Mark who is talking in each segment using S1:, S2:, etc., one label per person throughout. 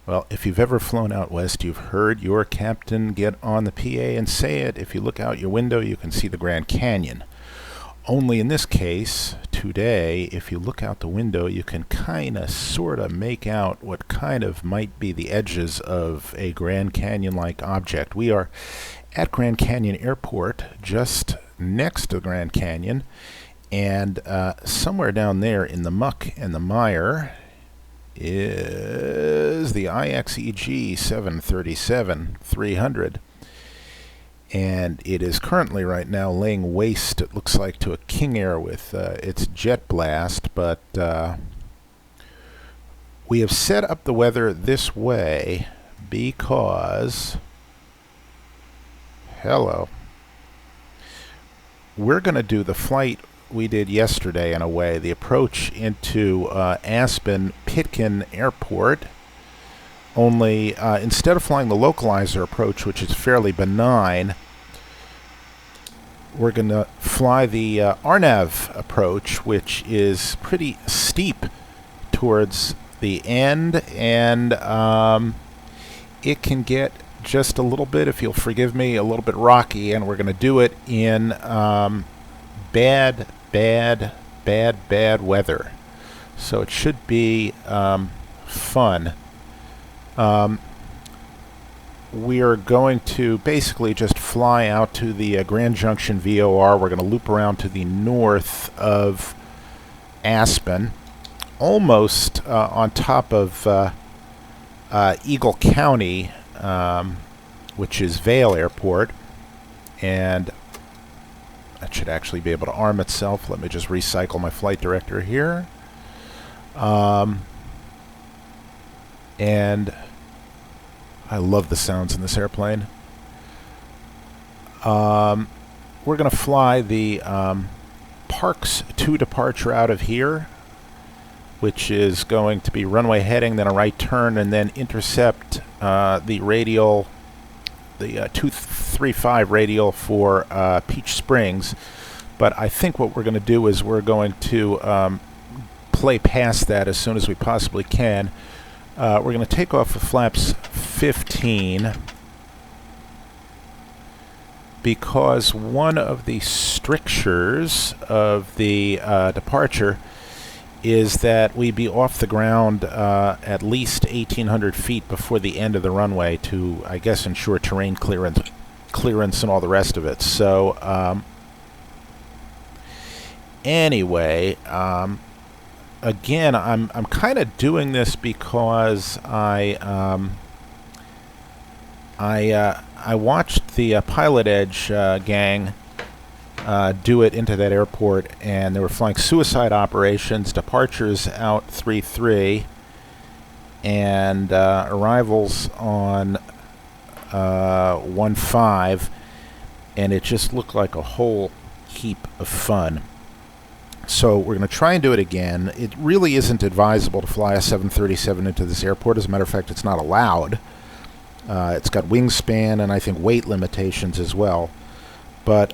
S1: Well, if you've ever flown out west, you've heard your captain get on the PA and say it. If you look out your window, you can see the Grand Canyon. Only in this case, today, if you look out the window, you can kind of sort of make out what kind of might be the edges of a Grand Canyon-like object. We are at Grand Canyon Airport, just next to the Grand Canyon, and somewhere down there in the muck and the mire is the IXEG 737-300. And it is currently right now laying waste, it looks like, to a King Air with its jet blast, but we have set up the weather this way because, we're going to do the flight we did yesterday in a way, the approach into Aspen Pitkin Airport. Only instead of flying the localizer approach, which is fairly benign, we're going to fly the RNAV approach, which is pretty steep towards the end, and it can get just a little bit, if you'll forgive me, a little bit rocky, and we're going to do it in bad weather. So it should be fun. We are going to basically just fly out to the Grand Junction VOR. We're going to loop around to the north of Aspen, almost on top of Eagle County, which is Vail Airport, and that should actually be able to arm itself. Let me just recycle my flight director here. And I love the sounds in this airplane. We're going to fly the Parks 2 departure out of here, which is going to be runway heading, then a right turn, and then intercept the radial, the 235 radial for Peach Springs. But I think what we're going to do is we're going to play past that as soon as we possibly can. We're going to take off the flaps 15 because one of the strictures of the departure is that we be off the ground at least 1,800 feet before the end of the runway to, I guess, ensure terrain clearance and all the rest of it. So anyway, again, I'm kind of doing this because I watched the Pilot Edge gang do it into that airport, and they were flying suicide operations, departures out 3-3, and arrivals on 1-5, and it just looked like a whole heap of fun. So we're going to try and do it again. It really isn't advisable to fly a 737 into this airport. As a matter of fact, it's not allowed. It's got wingspan and I think weight limitations as well. But,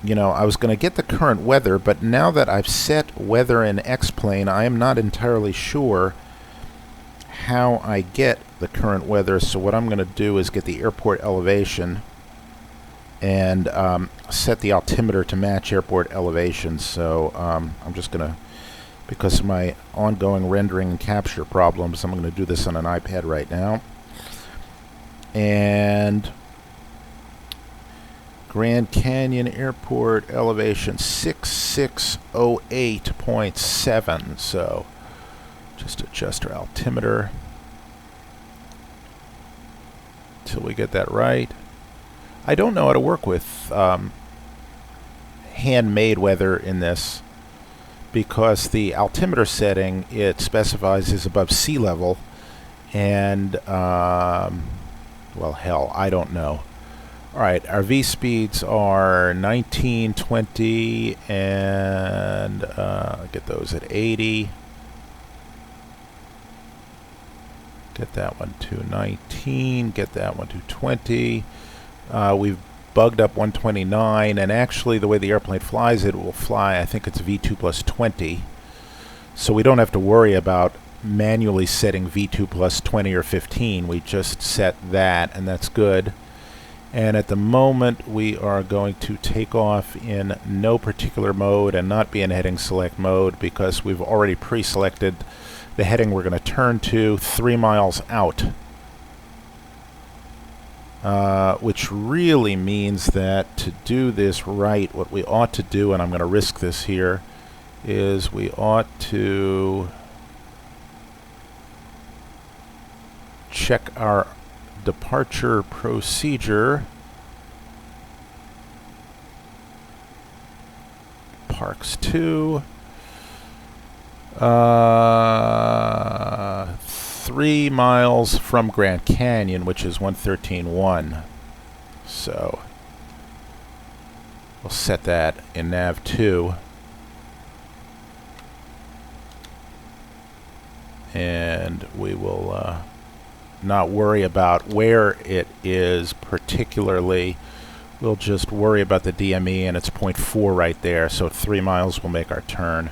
S1: you know, I was going to get the current weather, but now that I've set weather in X-plane, I am not entirely sure how I get the current weather. So what I'm going to do is get the airport elevation and set the altimeter to match airport elevation. So I'm just going to, because of my ongoing rendering and capture problems, I'm going to do this on an iPad right now. And Grand Canyon Airport elevation 6608.7. So just adjust our altimeter until we get that right. I don't know how to work with handmade weather in this because the altimeter setting it specifies is above sea level, and well, hell, I don't know. All right, our V speeds are 19, 20, and get those at 80. Get that one to 19. Get that one to 20. We've bugged up 129, and actually the way the airplane flies, it will fly, I think it's V2 plus 20. So we don't have to worry about manually setting V2 plus 20 or 15. We just set that, and that's good. And at the moment, we are going to take off in no particular mode and not be in heading select mode because we've already pre-selected the heading we're going to turn to 3 miles out. Which really means that to do this right, what we ought to do, and I'm going to risk this here, is we ought to check our departure procedure. Parks 2. 3 miles from Grand Canyon, which is 113.1. So we'll set that in nav 2. And we will not worry about where it is particularly. We'll just worry about the DME, and it's 0.4 right there, so 3 miles will make our turn.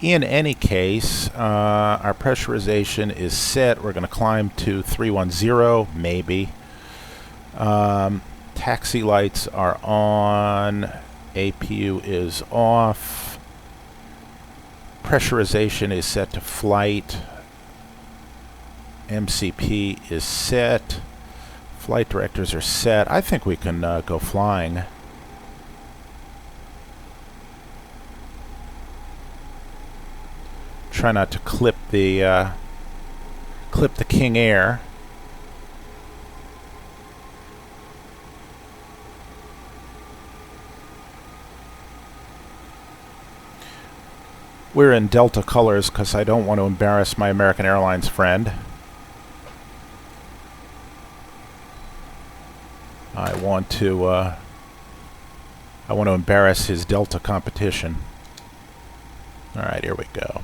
S1: In any case, our pressurization is set. We're going to climb to 310, maybe. Taxi lights are on. APU is off. Pressurization is set to flight. MCP is set. Flight directors are set. I think we can go flying. Try not to clip the King Air. We're in Delta colors because I don't want to embarrass my American Airlines friend. I want to embarrass his Delta competition. All right, here we go.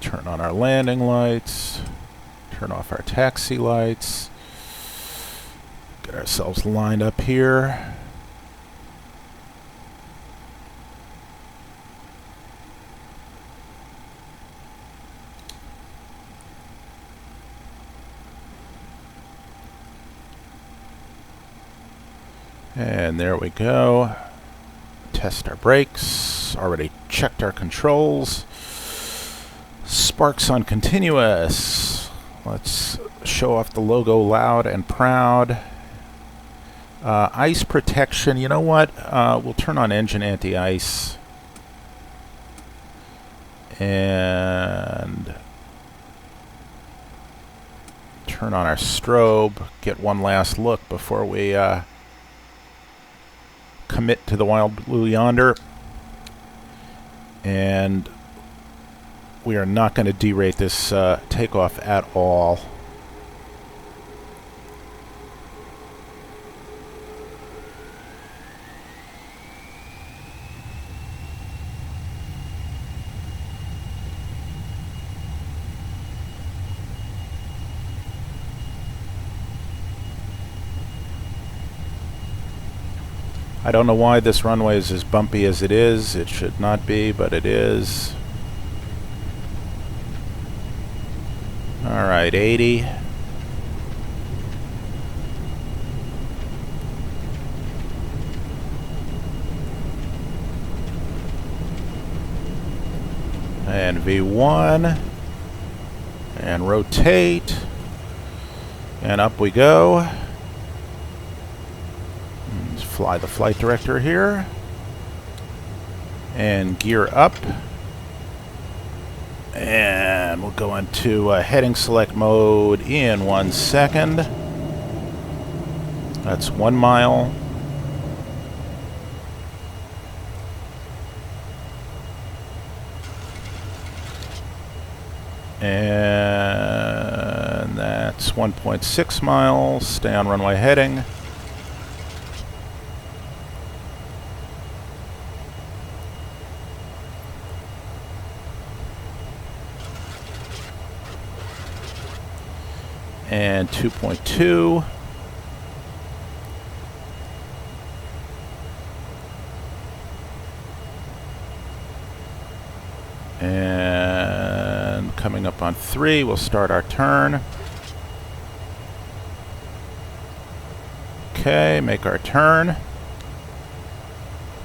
S1: Turn on our landing lights. Turn off our taxi lights. Get ourselves lined up here. And there we go. Test our brakes. Already checked our controls. Sparks on continuous. Let's show off the logo loud and proud. Ice protection. You know what? We'll turn on engine anti-ice. And turn on our strobe. Get one last look before we commit to the wild blue yonder. And we are not going to derate this takeoff at all. I don't know why this runway is as bumpy as it is. It should not be, but it is. All right, 80. And V1. And rotate. And up we go. Let's fly the flight director here. And gear up. And we'll go into heading select mode in 1 second. That's 1 mile. And that's 1.6 miles. Stay on runway heading. And 2.2. And coming up on 3, we'll start our turn. Okay, make our turn.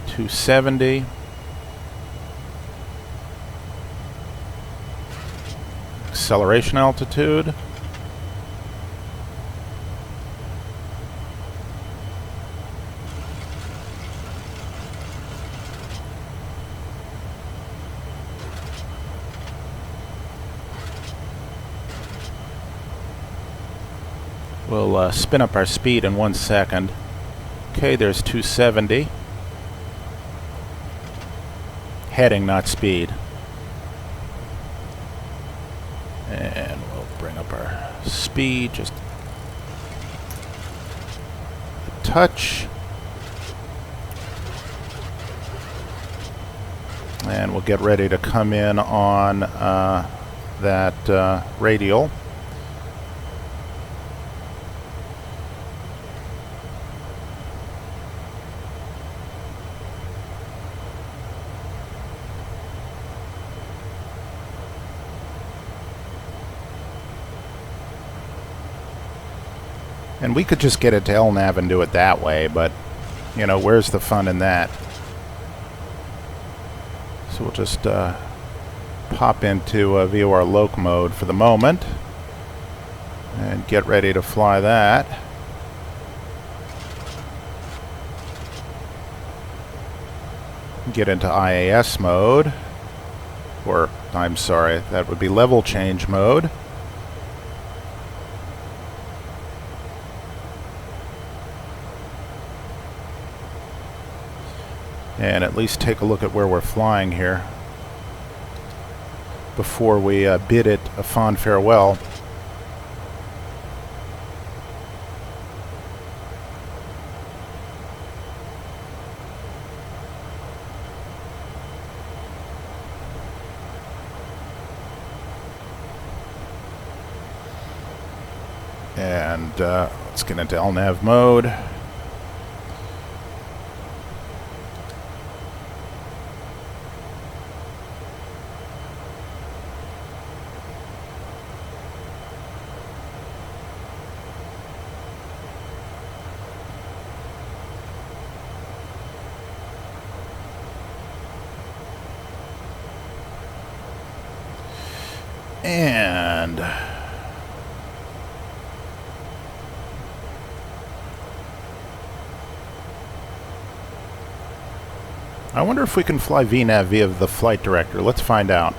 S1: 270. Acceleration altitude. We'll spin up our speed in 1 second. Okay, there's 270. Heading, not speed. And we'll bring up our speed just a touch. And we'll get ready to come in on that radial. And we could just get it to LNAV and do it that way, but, you know, where's the fun in that? So we'll just pop into VOR loc mode for the moment and get ready to fly that. Get into IAS mode, or I'm sorry, that would be level change mode. And at least take a look at where we're flying here before we bid it a fond farewell. And let's get into LNAV mode. And I wonder if we can fly VNAV via the flight director. Let's find out.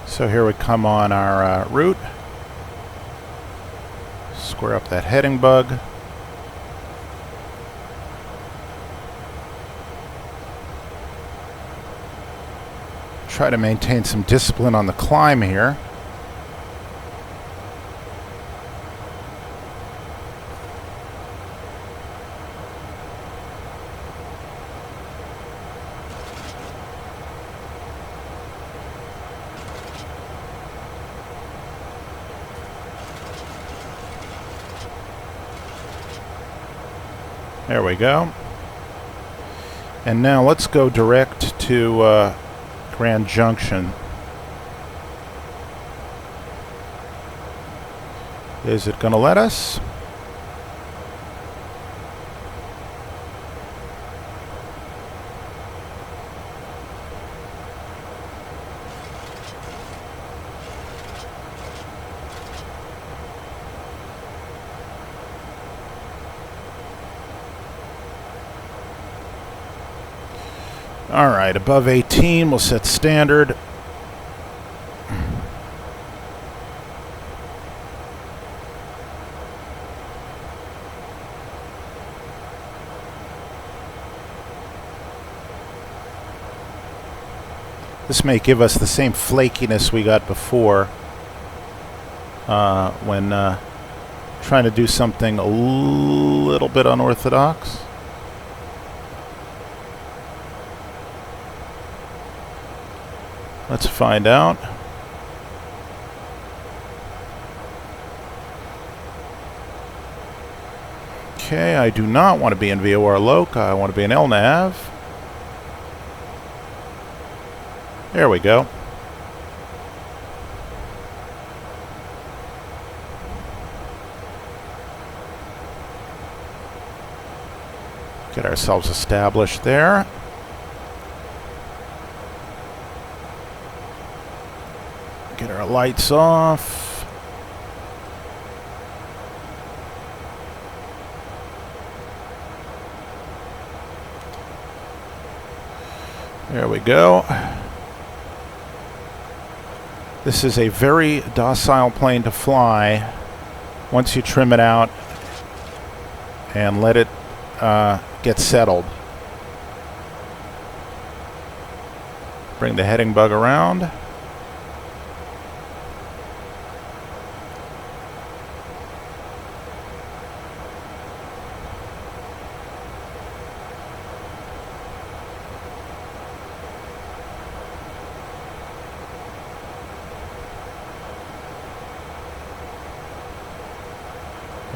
S1: So here we come on our route. Square up that heading bug. Try to maintain some discipline on the climb here. There we go. And now let's go direct to Grand Junction. Is it going to let us? All right, above 18, we'll set standard. This may give us the same flakiness we got before when trying to do something a little bit unorthodox. Let's find out. Okay, I do not want to be in VOR Loc. I want to be in LNAV. There we go. Get ourselves established there. Get our lights off. There we go. This is a very docile plane to fly once you trim it out and let it get settled. Bring the heading bug around.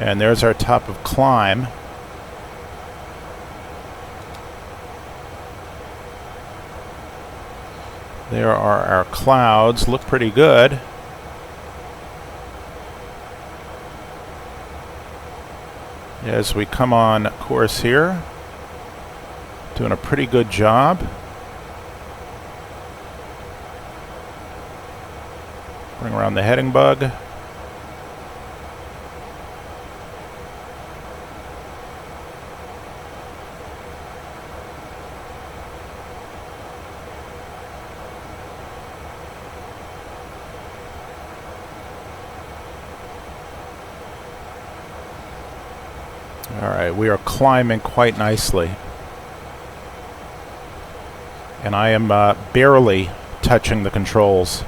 S1: And there's our top of climb. There are our clouds. Look pretty good. As we come on course here, doing a pretty good job. Bring around the heading bug. Alright, we are climbing quite nicely. And I am barely touching the controls.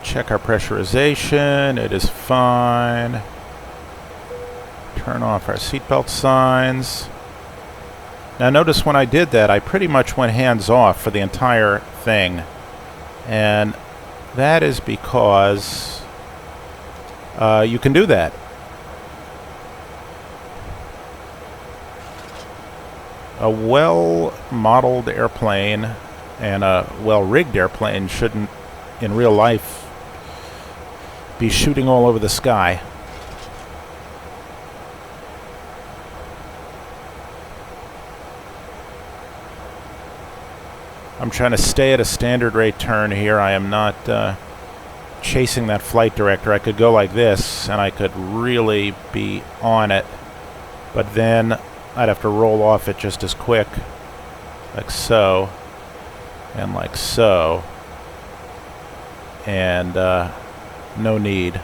S1: Check our pressurization. It is fine. Turn off our seatbelt signs. Now notice when I did that, I pretty much went hands off for the entire thing. And that is because you can do that. A well-modeled airplane and a well-rigged airplane shouldn't, in real life, be shooting all over the sky. I'm trying to stay at a standard rate turn here. I am not chasing that flight director. I could go like this, and I could really be on it. But then I'd have to roll off it just as quick. Like so. And like so. And no need.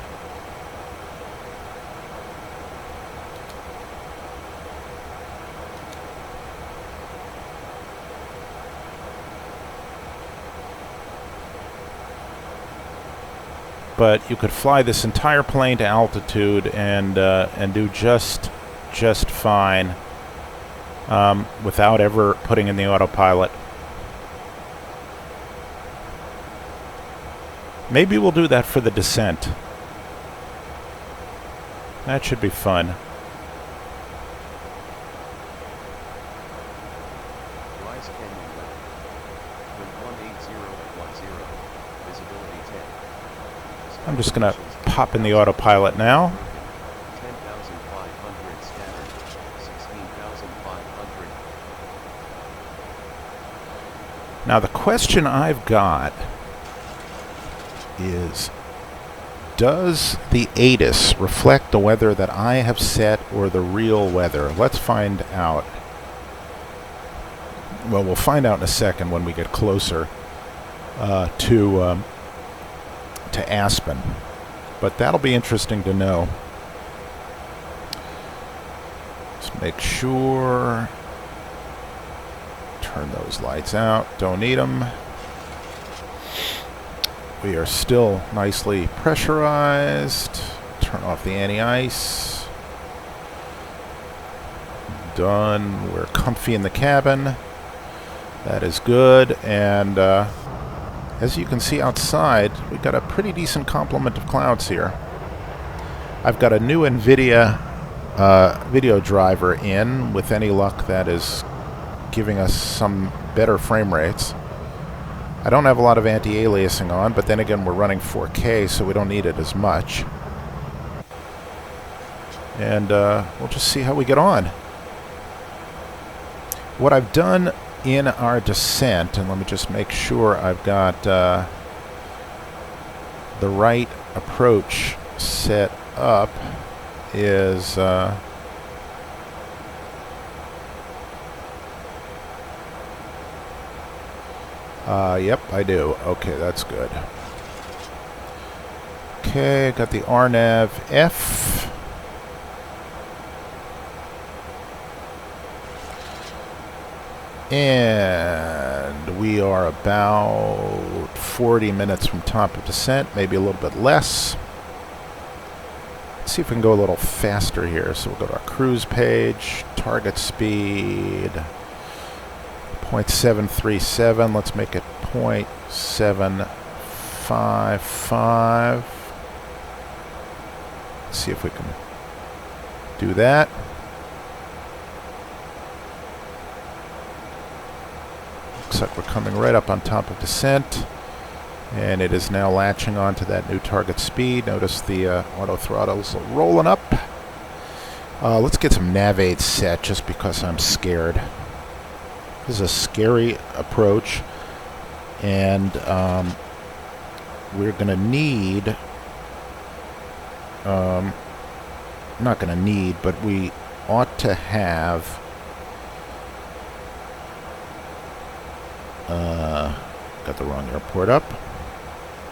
S1: But you could fly this entire plane to altitude and do just fine without ever putting in the autopilot. Maybe we'll do that for the descent. That should be fun. I'm just going to pop in the autopilot now.
S2: 10,500 scattered, 16,500.
S1: Now the question I've got is, does the ATIS reflect the weather that I have set or the real weather? Let's find out. Well, we'll find out in a second when we get closer to to Aspen. But that'll be interesting to know. Let's make sure. Turn those lights out. Don't need them. We are still nicely pressurized. Turn off the anti-ice. Done. We're comfy in the cabin. That is good. And as you can see outside, we've got a pretty decent complement of clouds here. I've got a new NVIDIA video driver in. With any luck, that is giving us some better frame rates. I don't have a lot of anti-aliasing on, but then again, we're running 4K, so we don't need it as much. And we'll just see how we get on. What I've done in our descent, and let me just make sure I've got the right approach set up, is yep, I do. Okay, that's good. Okay, got the RNAV F. And we are about 40 minutes from top of descent, maybe a little bit less. Let's see if we can go a little faster here. So we'll go to our cruise page, target speed, 0.737. Let's make it 0.755. Let's see if we can do that. Looks like we're coming right up on top of descent, and it is now latching onto that new target speed. Notice the auto throttle's rolling up. Let's get some nav aids set just because I'm scared. This is a scary approach, and we're going to need, not going to need, but we ought to have got the wrong airport up.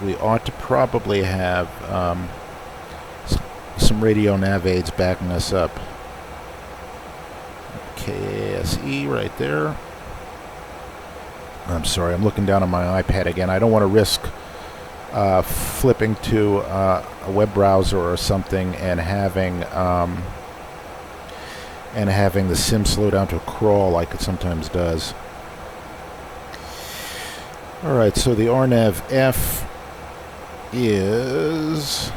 S1: We ought to probably have some radio nav aids backing us up. KSE right there. I'm sorry, I'm looking down on my iPad again. I don't want to risk flipping to a web browser or something and having the sim slow down to a crawl like it sometimes does. Alright, so the RNAV F is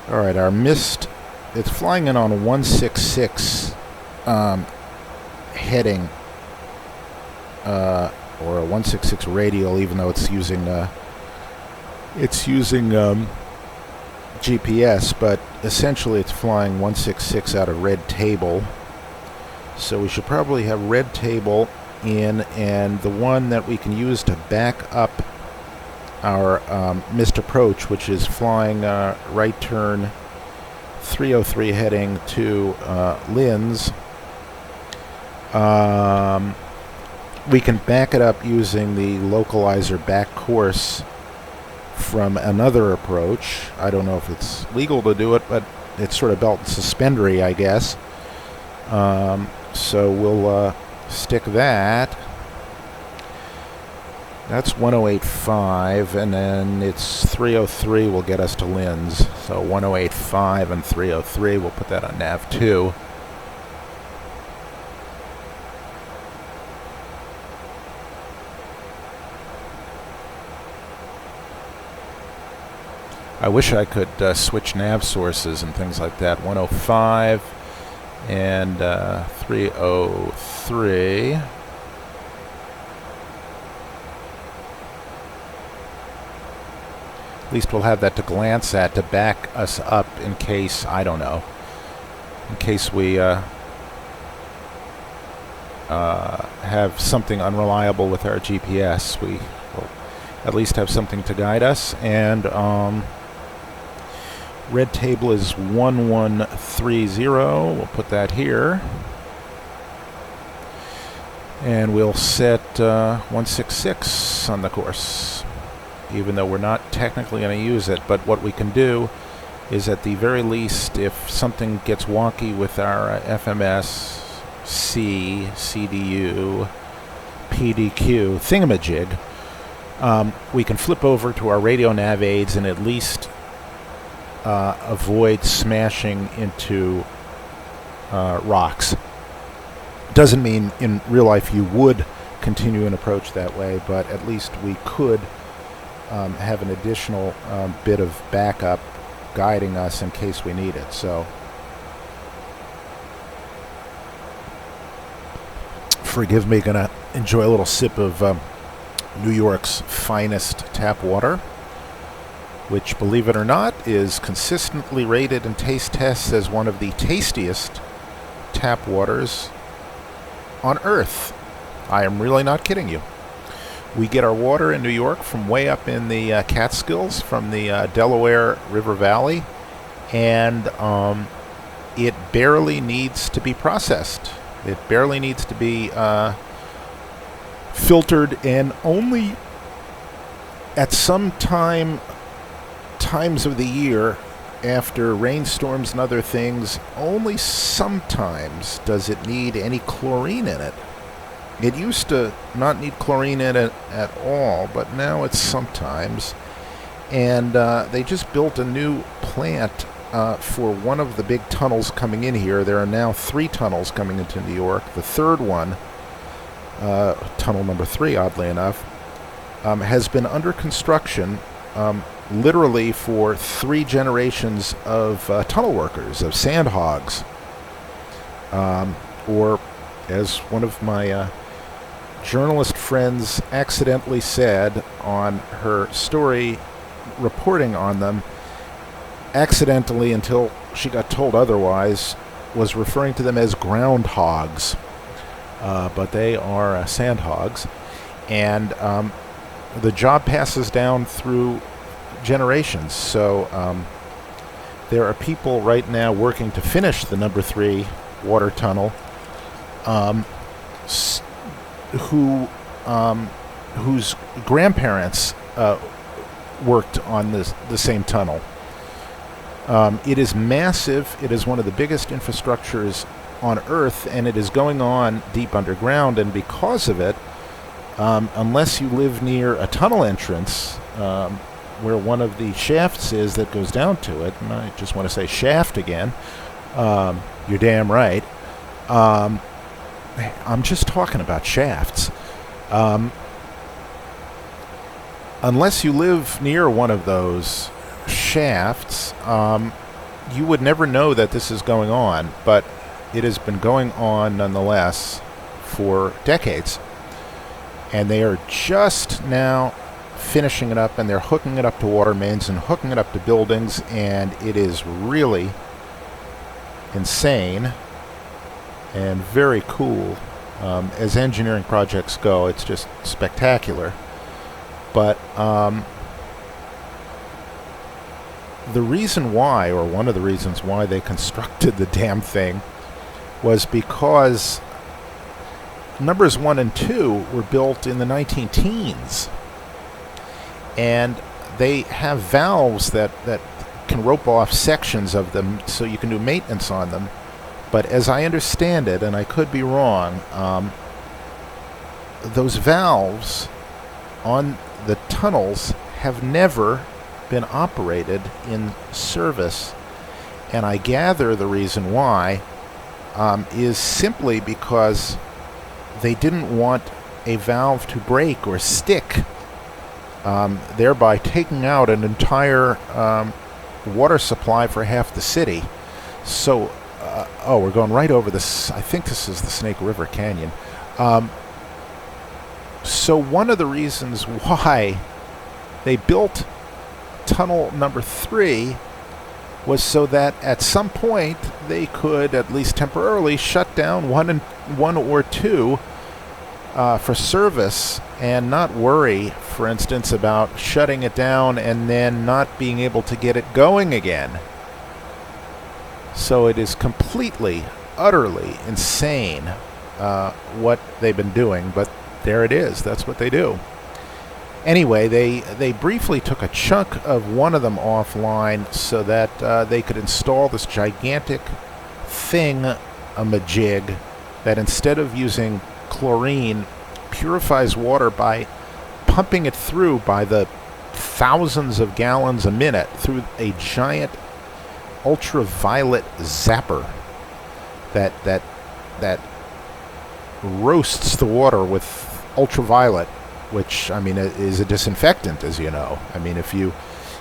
S1: alright, our mist, it's flying in on a 166 heading, or a 166 radial, even though it's using GPS, but essentially it's flying 166 out of red table. So we should probably have red table in, and the one that we can use to back up our missed approach, which is flying right turn 303 heading to Linz. We can back it up using the localizer back course from another approach. I don't know if it's legal to do it, but it's sort of belt and suspendery, I guess. So we'll stick that. That's 1085, and then it's 303 will get us to Linz. So 1085 and 303, we'll put that on nav 2. I wish I could switch nav sources and things like that. 105 and 303. At least we'll have that to glance at to back us up in case, I don't know, in case we have something unreliable with our GPS. We will at least have something to guide us. And red table is 1130. We'll put that here. And we'll set 166 on the course, even though we're not technically going to use it. But what we can do is, at the very least, if something gets wonky with our FMS, C, CDU, PDQ thingamajig, we can flip over to our radio nav aids and at least avoid smashing into rocks. Doesn't mean in real life you would continue an approach that way, but at least we could have an additional bit of backup guiding us in case we need it. So forgive me, gonna enjoy a little sip of New York's finest tap water, which, believe it or not, is consistently rated in taste tests as one of the tastiest tap waters on Earth. I am really not kidding you. We get our water in New York from way up in the Catskills, from the Delaware River Valley, and it barely needs to be processed. It barely needs to be filtered, and only at some times of the year, after rainstorms and other things, only sometimes does it need any chlorine in it. It used to not need chlorine in it at all, but now it's sometimes. And they just built a new plant for one of the big tunnels coming in here. There are now 3 tunnels coming into New York. The third one, tunnel number 3, oddly enough, has been under construction literally for 3 generations of tunnel workers, of sand hogs. Or, as one of my journalist friends accidentally said on her story reporting on them, accidentally until she got told otherwise, was referring to them as groundhogs. But they are sand hogs. And the job passes down through generations. So there are people right now working to finish the number 3 water tunnel whose grandparents worked on the same tunnel. It is massive. It is one of the biggest infrastructures on Earth, and it is going on deep underground. And because of it, unless you live near a tunnel entrance where one of the shafts is that goes down to it, and I just want to say shaft again, you're damn right. I'm just talking about shafts. Unless you live near one of those shafts, you would never know that this is going on, but it has been going on nonetheless for decades. And they are just now finishing it up, and they're hooking it up to water mains and hooking it up to buildings, and it is really insane and very cool. As engineering projects go, it's just spectacular. But the reason why, or one of the reasons why they constructed the damn thing, was because numbers 1 and 2 were built in the 19-teens. And they have valves that can rope off sections of them so you can do maintenance on them. But as I understand it, and I could be wrong, those valves on the tunnels have never been operated in service. And I gather the reason why is simply because they didn't want a valve to break or stick, thereby taking out an entire water supply for half the city. So, we're going right over this. I think this is the Snake River Canyon. So one of the reasons why they built tunnel number 3 was so that at some point they could, at least temporarily, shut down one or two for service and not worry, for instance, about shutting it down and then not being able to get it going again. So it is completely, utterly insane what they've been doing, but there it is. That's what they do. Anyway, they briefly took a chunk of one of them offline so that they could install this gigantic thing, a majig, that instead of using chlorine, purifies water by pumping it through by the thousands of gallons a minute through a giant ultraviolet zapper that roasts the water with ultraviolet, which, I mean, is a disinfectant, as you know. I mean, if you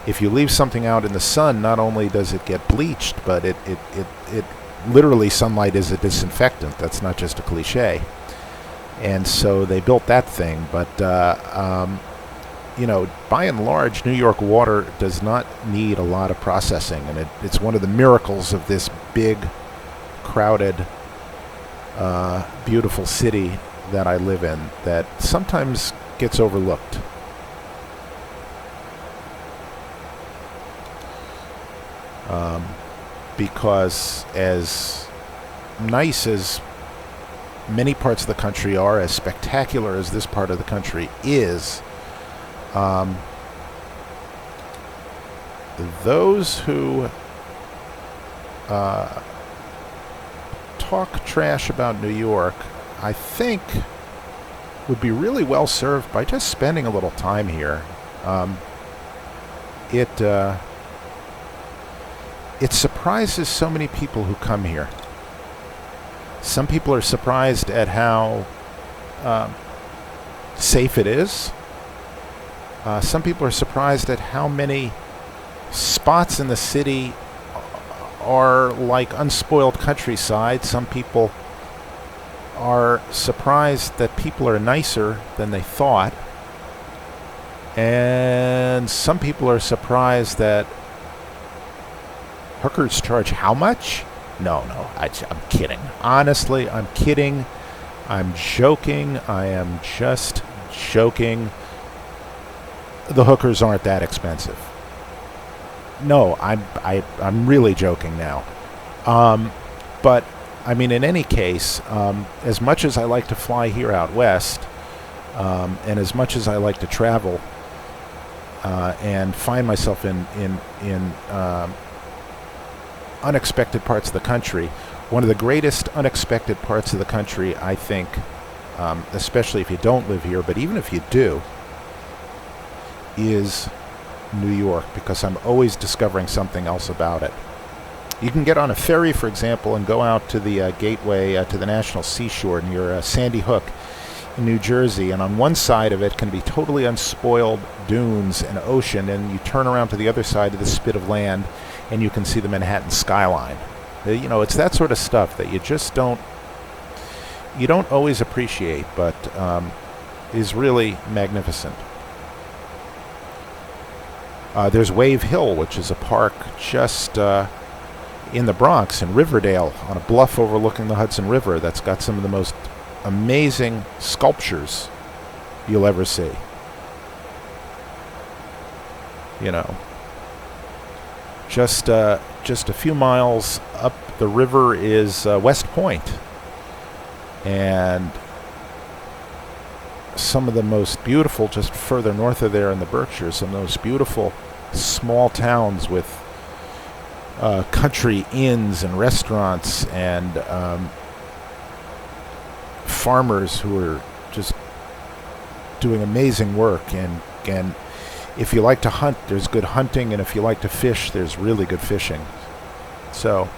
S1: leave something out in the sun, not only does it get bleached, but it literally, sunlight is a disinfectant. That's not just a cliche. And so they built that thing, but you know, by and large, New York water does not need a lot of processing, and it's one of the miracles of this big, crowded, beautiful city that I live in that sometimes gets overlooked. Because as nice as many parts of the country are, as spectacular as this part of the country is, those who talk trash about New York, I think, would be really well served by just spending a little time here. It surprises so many people who come here. Some people are surprised at how safe it is. Some people are surprised at how many spots in the city are like unspoiled countryside. Some people are surprised that people are nicer than they thought. And some people are surprised that hookers charge how much? No, I'm kidding. Honestly, I'm kidding. I'm joking. I am just joking. The hookers aren't that expensive. No, I'm really joking now. But, I mean, in any case, as much as I like to fly here out west, and as much as I like to travel and find myself in unexpected parts of the country, one of the greatest unexpected parts of the country, I think, especially if you don't live here, but even if you do, is New York, because I'm always discovering something else about it. You can get on a ferry, for example, and go out to the gateway to the National Seashore near Sandy Hook in New Jersey, and on one side of it can be totally unspoiled dunes and ocean, and you turn around to the other side of the spit of land and you can see the Manhattan skyline. You know, it's that sort of stuff that you just don't always appreciate, but is really magnificent. There's Wave Hill, which is a park just in the Bronx, in Riverdale, on a bluff overlooking the Hudson River, that's got some of the most amazing sculptures you'll ever see. You know, just a few miles up the river is West Point, and some of the most beautiful, just further north of there in the Berkshires, some of those beautiful small towns with country inns and restaurants and farmers who are just doing amazing work. And if you like to hunt, there's good hunting, and if you like to fish, there's really good fishing. So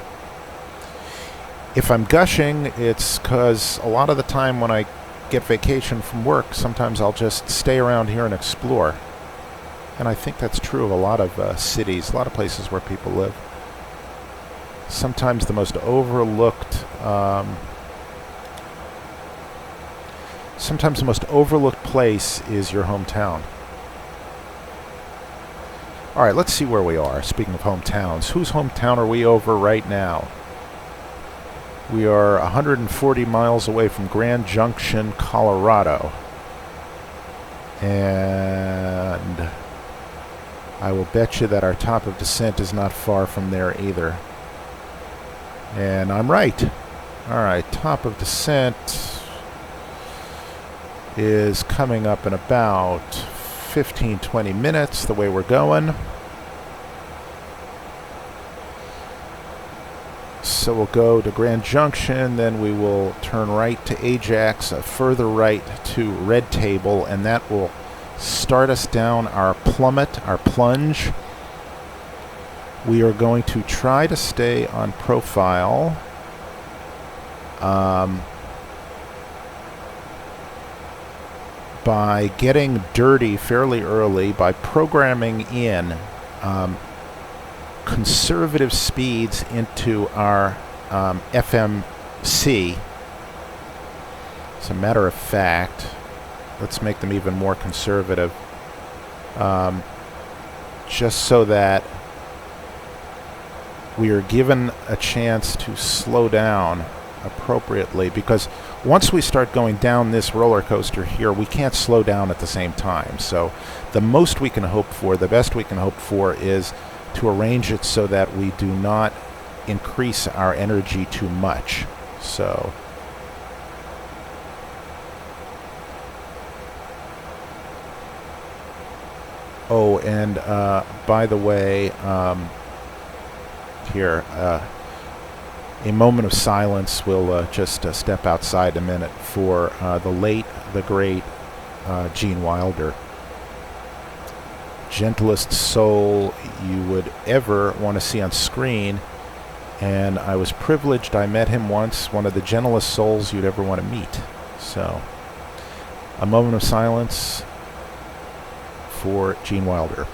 S1: if I'm gushing, it's because a lot of the time when I get vacation from work, sometimes I'll just stay around here and explore. And I think that's true of a lot of cities, a lot of places where people live. Sometimes the most overlooked place is your hometown. All right, let's see where we are. Speaking of hometowns, whose hometown are we over right now? We are 140 miles away from Grand Junction, Colorado. And I will bet you that our top of descent is not far from there either. And I'm right. Alright, top of descent is coming up in about 15-20 minutes, the way we're going. So we'll go to Grand Junction, then we will turn right to Ajax, a further right to Red Table, and that will start us down our plummet, our plunge. We are going to try to stay on profile. By getting dirty fairly early, by programming in conservative speeds into our FMC. As a matter of fact, let's make them even more conservative, just so that we are given a chance to slow down appropriately, because once we start going down this roller coaster here, we can't slow down at the same time. So the most we can hope for, the best we can hope for, is to arrange it so that we do not increase our energy too much. So oh, and by the way, here, a moment of silence. We'll just step outside a minute for the late, the great Gene Wilder. Gentlest soul you would ever want to see on screen, and I was privileged. I met him once, one of the gentlest souls you'd ever want to meet. So, a moment of silence for Gene Wilder.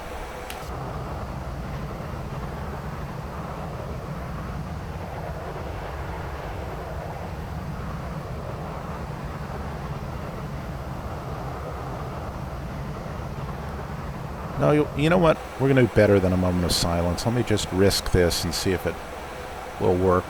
S1: No, you know what? We're going to do better than a moment of silence. Let me just risk this and see if it will work.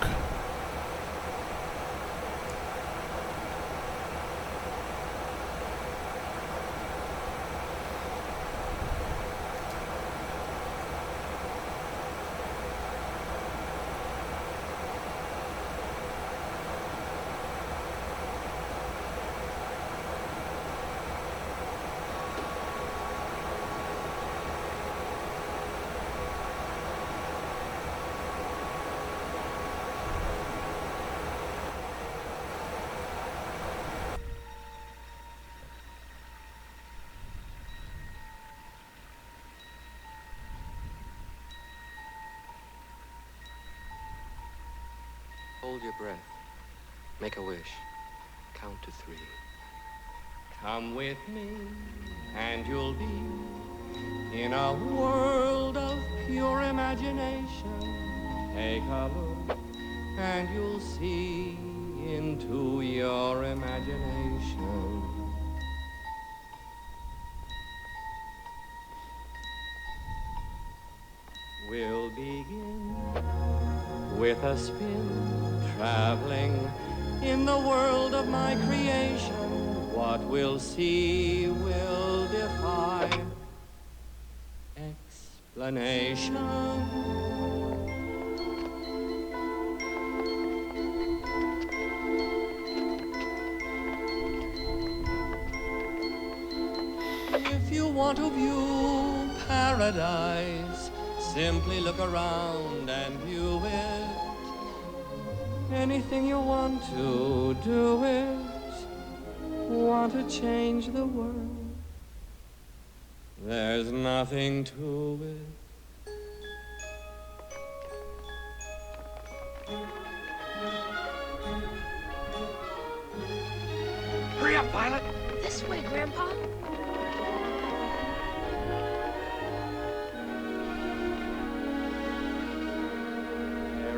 S3: Hold your breath. Make a wish. Count to 3. Come with me, and you'll be in a world of pure imagination. Take a look, and you'll see into your imagination. We'll begin with a spin, traveling in the world of my creation. What we'll see will defy explanation. If you want to view paradise, simply look around and view it. Anything you want to do it. Want to change the world. There's nothing to it.
S4: Hurry up, Violet!
S5: This way, Grandpa.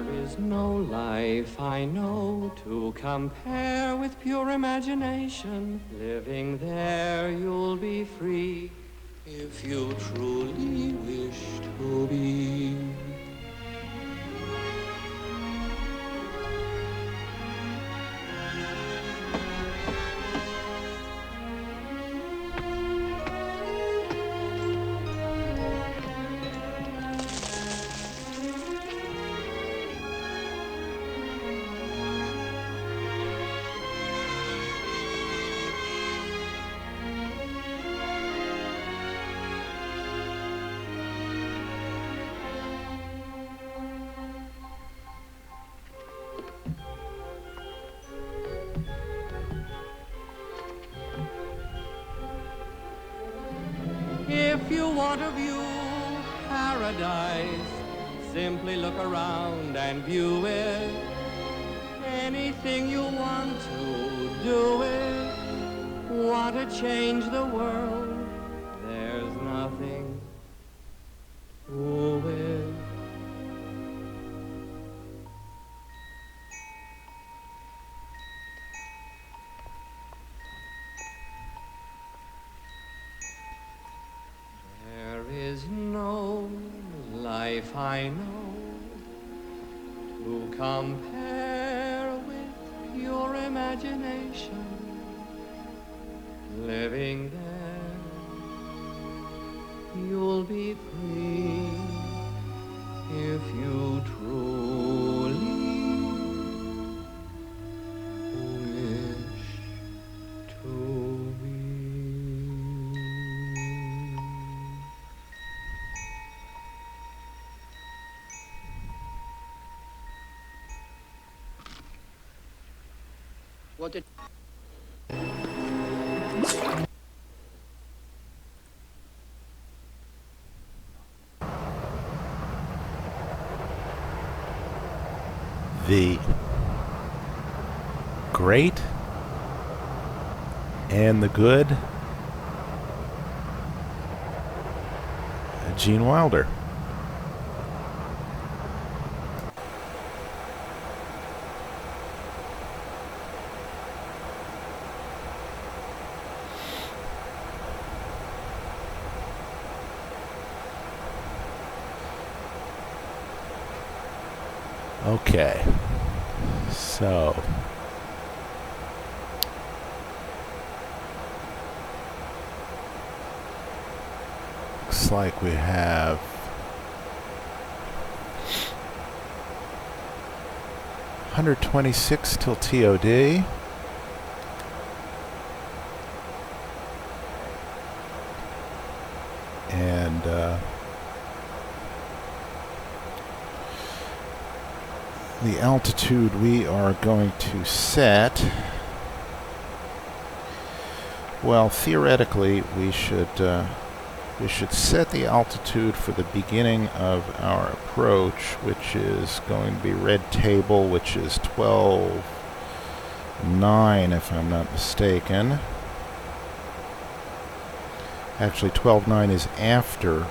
S3: There's no life I know to compare with pure imagination. Living there you'll be free if you truly wish to be. want to view paradise, simply look around and view it. Anything you want to do it. Want to change the world, there's nothing to it. There is no life I know to compare with pure imagination. Living there, you'll be free if you truly wish to be.
S4: What did...
S1: The great and the good Gene Wilder. Okay, so looks like we have 126 till TOD. And the altitude we are going to set, well, theoretically we should set the altitude for the beginning of our approach, which is going to be red table, which is 12.9 if I'm not mistaken. Actually 12.9 is after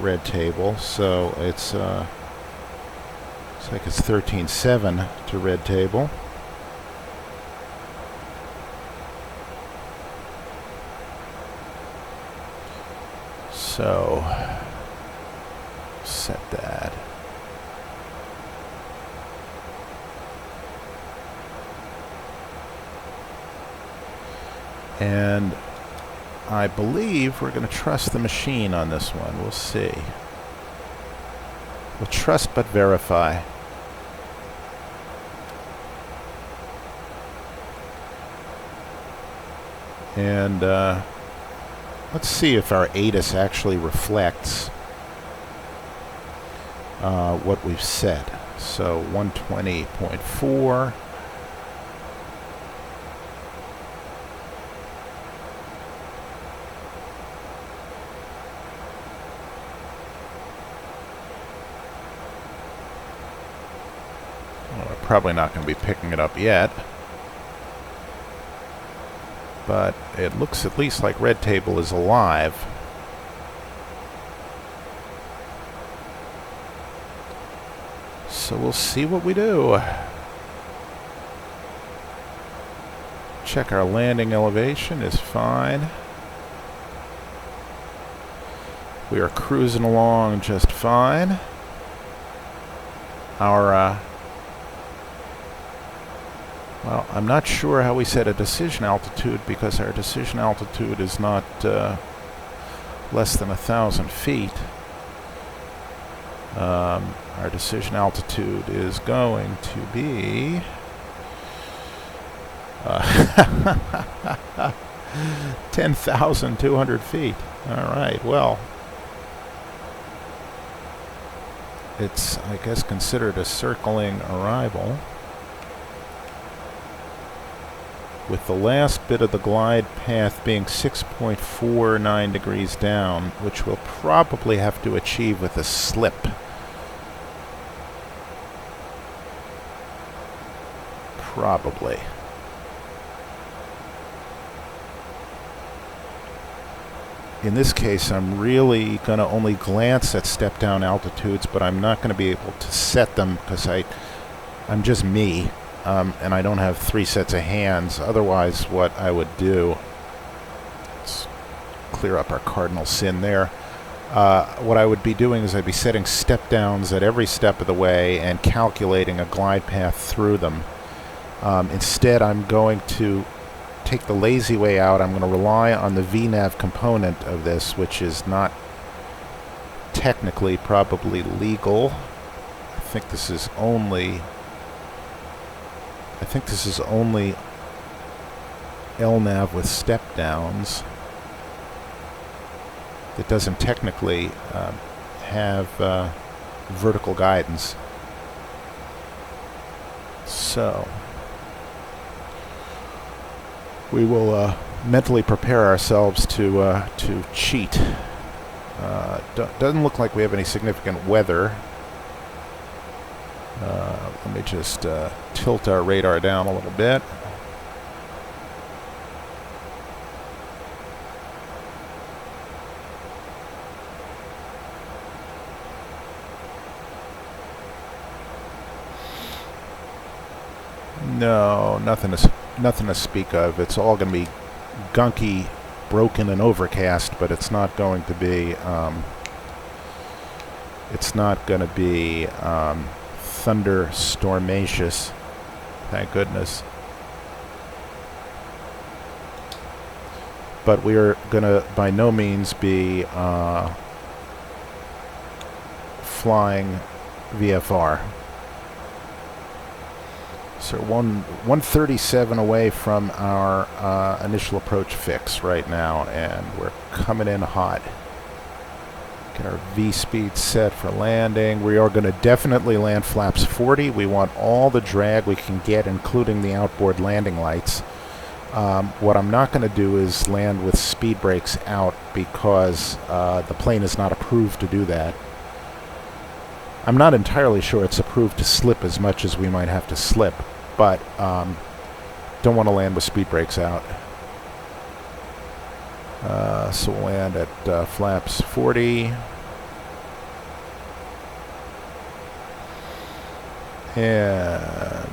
S1: red table, so it's like it's 13.7 to red table. So set that. And I believe we're going to trust the machine on this one. We'll see. We'll trust but verify. And let's see if our ATIS actually reflects what we've set. So 120.4. Well, we're probably not going to be picking it up yet. But it looks at least like red table is alive. So we'll see what we do. Check our landing elevation is fine. We are cruising along just fine. Our well, I'm not sure how we set a decision altitude because our decision altitude is not less than 1,000 feet. Our decision altitude is going to be 10,200 feet. All right, well, it's, I guess, considered a circling arrival. with the last bit of the glide path being 6.49 degrees down, which we'll probably have to achieve with a slip. Probably. In this case, I'm really going to only glance at step-down altitudes, but I'm not going to be able to set them because I'm just me, and I don't have 3 sets of hands. Otherwise, what I would do, let's clear up our cardinal sin there. What I would be doing is I'd be setting step-downs at every step of the way and calculating a glide path through them. Instead, I'm going to take the lazy way out. I'm going to rely on the VNAV component of this, which is not technically probably legal. I think this is only LNAV with step downs. It doesn't technically have vertical guidance. So we will mentally prepare ourselves to cheat. Doesn't look like we have any significant weather. Let me just tilt our radar down a little bit. No, nothing to speak of. It's all going to be gunky, broken, and overcast, but it's not going to be thunderstormaceous. Thank goodness. But we are going to by no means be flying VFR. So 137 away from our initial approach fix right now, and we're coming in hot. Get our V speed set for landing. We are going to definitely land flaps 40. We want all the drag we can get, including the outboard landing lights. What I'm not going to do is land with speed brakes out because the plane is not approved to do that. I'm not entirely sure it's approved to slip as much as we might have to slip, but don't want to land with speed brakes out. So we'll land at flaps 40. And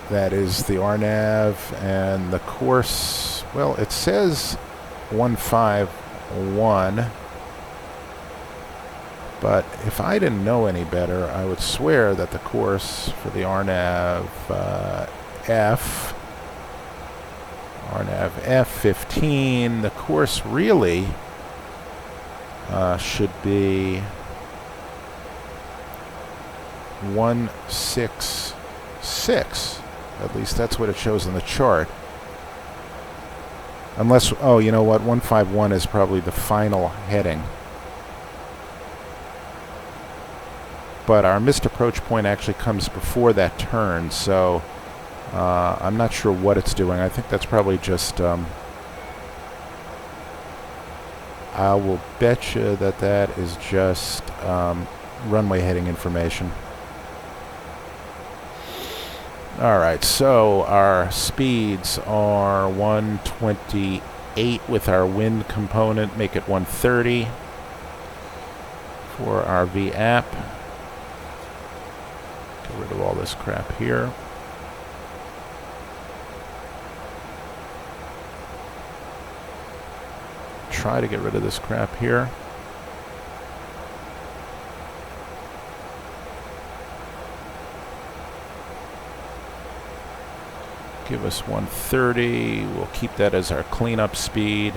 S1: that is the RNAV, and the course, well, it says 151. But if I didn't know any better, I would swear that the course for the RNAV F15, the course really should be 166. At least that's what it shows in the chart. Unless, oh, you know what, 151 is probably the final heading. But our missed approach point actually comes before that turn, so I'm not sure what it's doing. I think that's probably just, I will bet you that that is just runway heading information. Alright, so our speeds are 128 with our wind component, make it 130 for our VAP. Get rid of all this crap here. Try to get rid of this crap here. Give us 130. We'll keep that as our cleanup speed.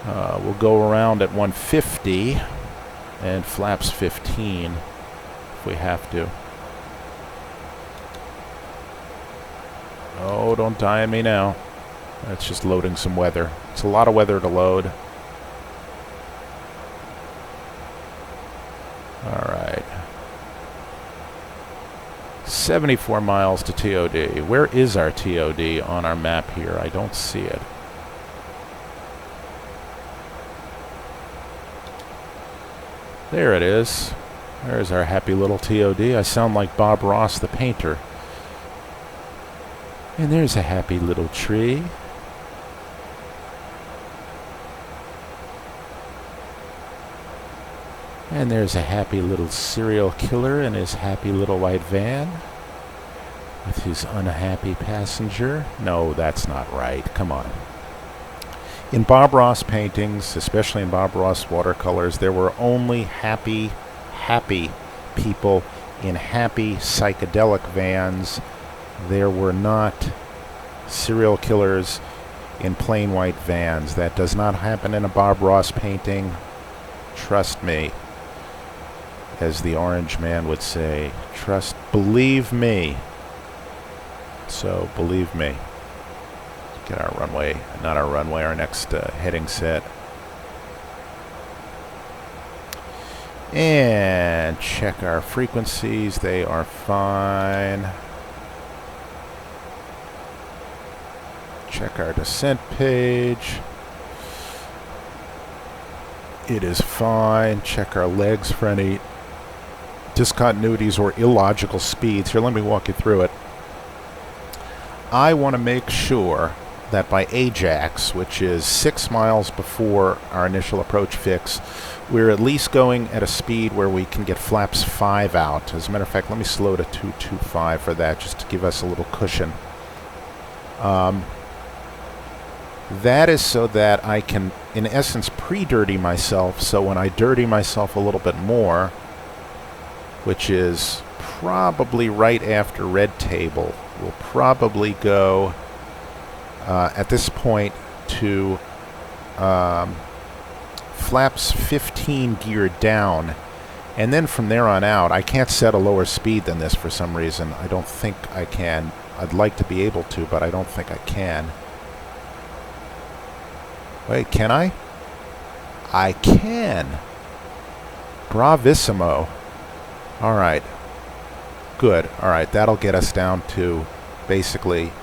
S1: We'll go around at 150 and flaps 15 if we have to. Oh, don't die on me now. That's just loading some weather. It's a lot of weather to load. Alright. 74 miles to TOD. Where is our TOD on our map here? I don't see it. There it is. There's our happy little TOD. I sound like Bob Ross, the painter. And there's a happy little tree. And there's a happy little serial killer in his happy little white van with his unhappy passenger. No, that's not right. Come on. In Bob Ross paintings, especially in Bob Ross watercolors, there were only happy people in happy psychedelic vans. There were not serial killers in plain white vans. That does not happen in a Bob Ross painting. Trust me. As the Orange Man would say, believe me. So, believe me. Get our runway, not our runway, our next heading set. And check our frequencies, they are fine. Check our descent page. It is fine. Check our legs for any discontinuities or illogical speeds. Here, let me walk you through it. I want to make sure that by Ajax, which is 6 miles before our initial approach fix, we're at least going at a speed where we can get flaps 5 out. As a matter of fact, let me slow to 225 for that, just to give us a little cushion. That is so that I can, in essence, pre-dirty myself, so when I dirty myself a little bit more, which is probably right after red table, we'll probably go at this point to flaps 15 geared down, and then from there on out, I can't set a lower speed than this for some reason. I don't think I can. I'd like to be able to, but I don't think I can. Wait, can I? I can. Bravissimo. Alright. Good. Alright, that'll get us down to basically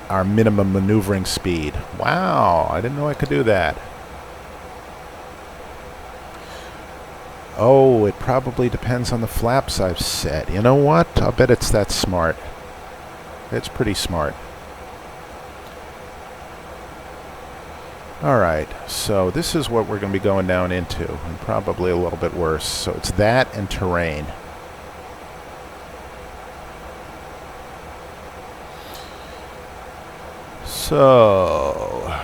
S1: our minimum maneuvering speed. Wow, I didn't know I could do that. Oh, it probably depends on the flaps I've set. You know what? I'll bet it's that smart. It's pretty smart. Alright, so this is what we're going to be going down into, and probably a little bit worse. So it's that and terrain. So,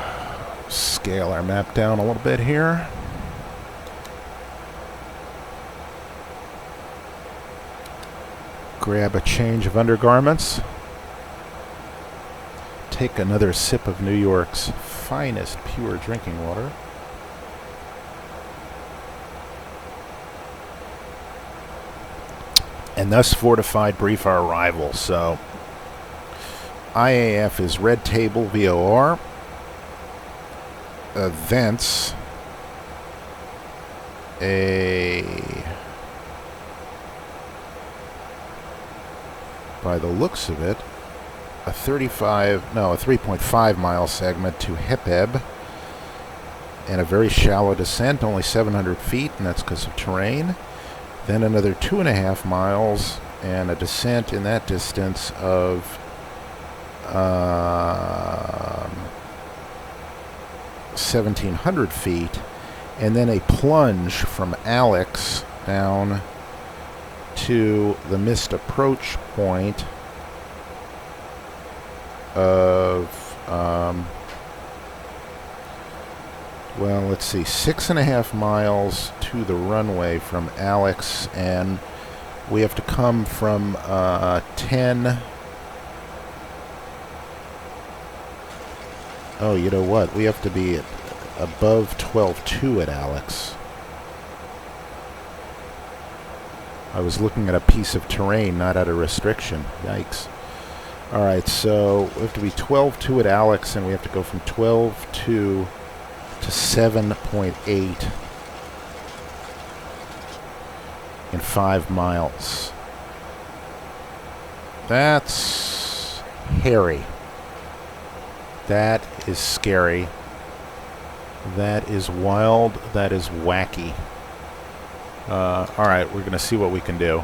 S1: scale our map down a little bit here. Grab a change of undergarments. Take another sip of New York's finest pure drinking water. And thus fortified brief our arrival. So IAF is red table VOR. Thence by the looks of it, a 3.5 mile segment to Hepeb, and a very shallow descent, only 700 feet, and that's because of terrain. Then another 2.5 miles and a descent in that distance of 1,700 feet, and then a plunge from Alex down to the missed approach point of, well, let's see, 6.5 miles to the runway from Alex, and we have to come from 10. Oh, you know what? We have to be above 12.2 at Alex. I was looking at a piece of terrain, not at a restriction. Yikes. Alright, so we have to be 12.2 at Alex, and we have to go from 12.2 to 7.8 in 5 miles. That's hairy. That is scary. That is wild. That is wacky. Alright, we're going to see what we can do.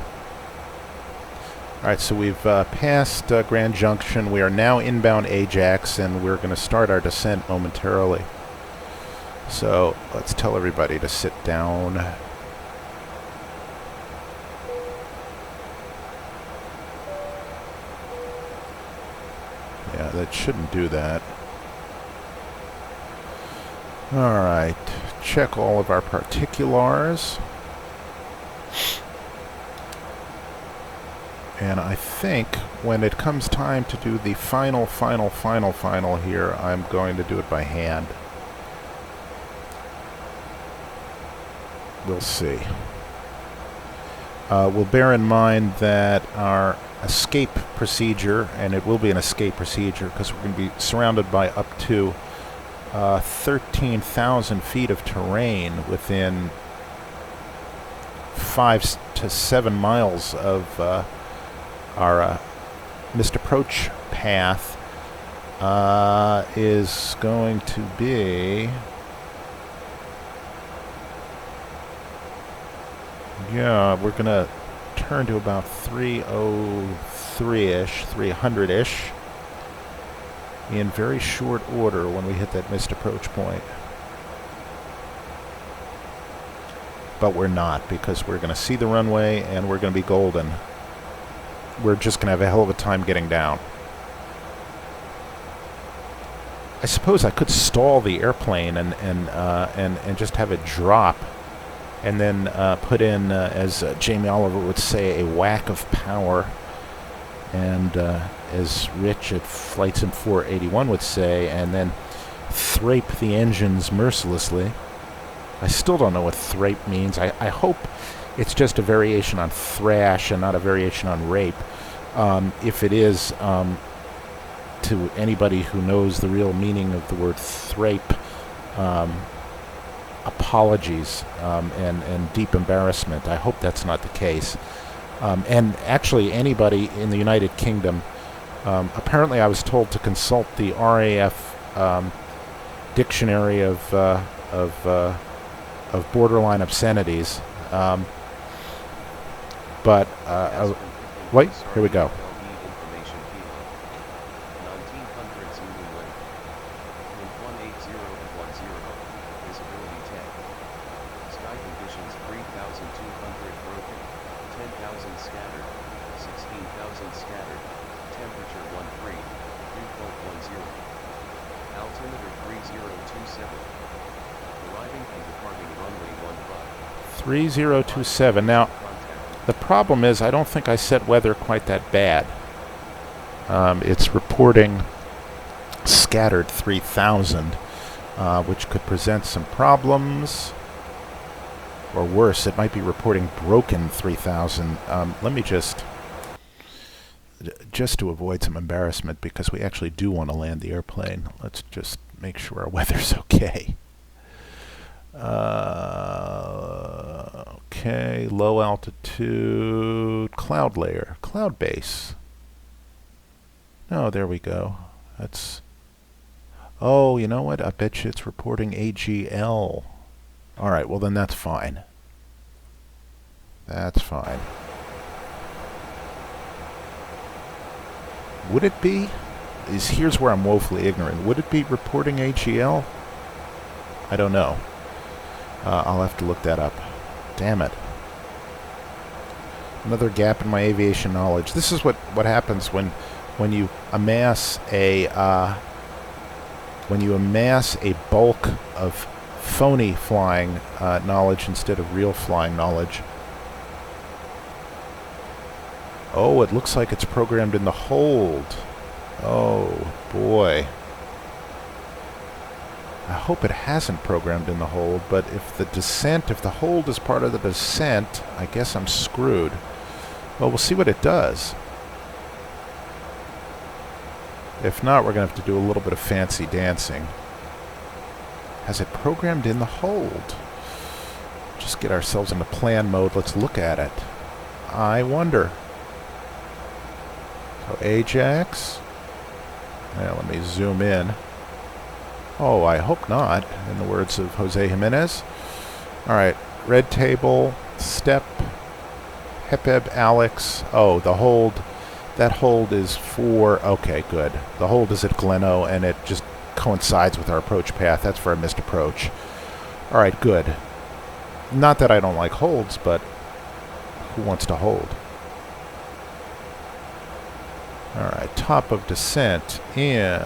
S1: Alright, so we've passed Grand Junction. We are now inbound Ajax, and we're going to start our descent momentarily. So, let's tell everybody to sit down. Yeah, that shouldn't do that. Alright, check all of our particulars. And I think when it comes time to do the final here, I'm going to do it by hand. We'll see. We'll bear in mind that our escape procedure, and it will be an escape procedure because we're going to be surrounded by up to 13,000 feet of terrain within 5 to 7 miles of our missed approach path is going to be, yeah, we're going to turn to about 303-ish, 300-ish in very short order when we hit that missed approach point. But we're not, because we're going to see the runway and we're going to be golden. We're just going to have a hell of a time getting down. I suppose I could stall the airplane and just have it drop, and then put in, as Jamie Oliver would say, a whack of power, and as Rich at Flight Sim 481 would say, and then thrape the engines mercilessly. I still don't know what thrape means. I hope it's just a variation on thrash and not a variation on rape. If it is, to anybody who knows the real meaning of the word thrape, apologies and deep embarrassment. I hope that's not the case. And actually, anybody in the United Kingdom, apparently I was told to consult the RAF dictionary of borderline obscenities. But wait, here we go.
S2: Altimeter 3027. Arriving and departing runway 15.
S1: 3027. Now, the problem is I don't think I set weather quite that bad. It's reporting scattered 3000, which could present some problems. Or worse, it might be reporting broken 3000. Let me just to avoid some embarrassment, because we actually do want to land the airplane, let's just make sure our weather's okay. Okay, low altitude, cloud layer, cloud base. Oh, there we go. That's, oh, you know what? I bet you it's reporting AGL. Alright, well then that's fine. That's fine. Would it be? Here's where I'm woefully ignorant. Would it be reporting AGL? I don't know. I'll have to look that up. Damn it. Another gap in my aviation knowledge. This is what happens when you amass a bulk of phony flying knowledge instead of real flying knowledge. Oh, it looks like it's programmed in the hold. Oh, boy. I hope it hasn't programmed in the hold, but if the hold is part of the descent, I guess I'm screwed. Well, we'll see what it does. If not, we're going to have to do a little bit of fancy dancing. Has it programmed in the hold? Just get ourselves into plan mode. Let's look at it. I wonder. So Ajax. Now let me zoom in. Oh, I hope not, in the words of Jose Jimenez. All right, red table, step, Hepeb, Alex. Oh, the hold. That hold is for, okay, good. The hold is at Gleno, and it just coincides with our approach path. That's for a missed approach. All right, good. Not that I don't like holds, but who wants to hold? All right, top of descent in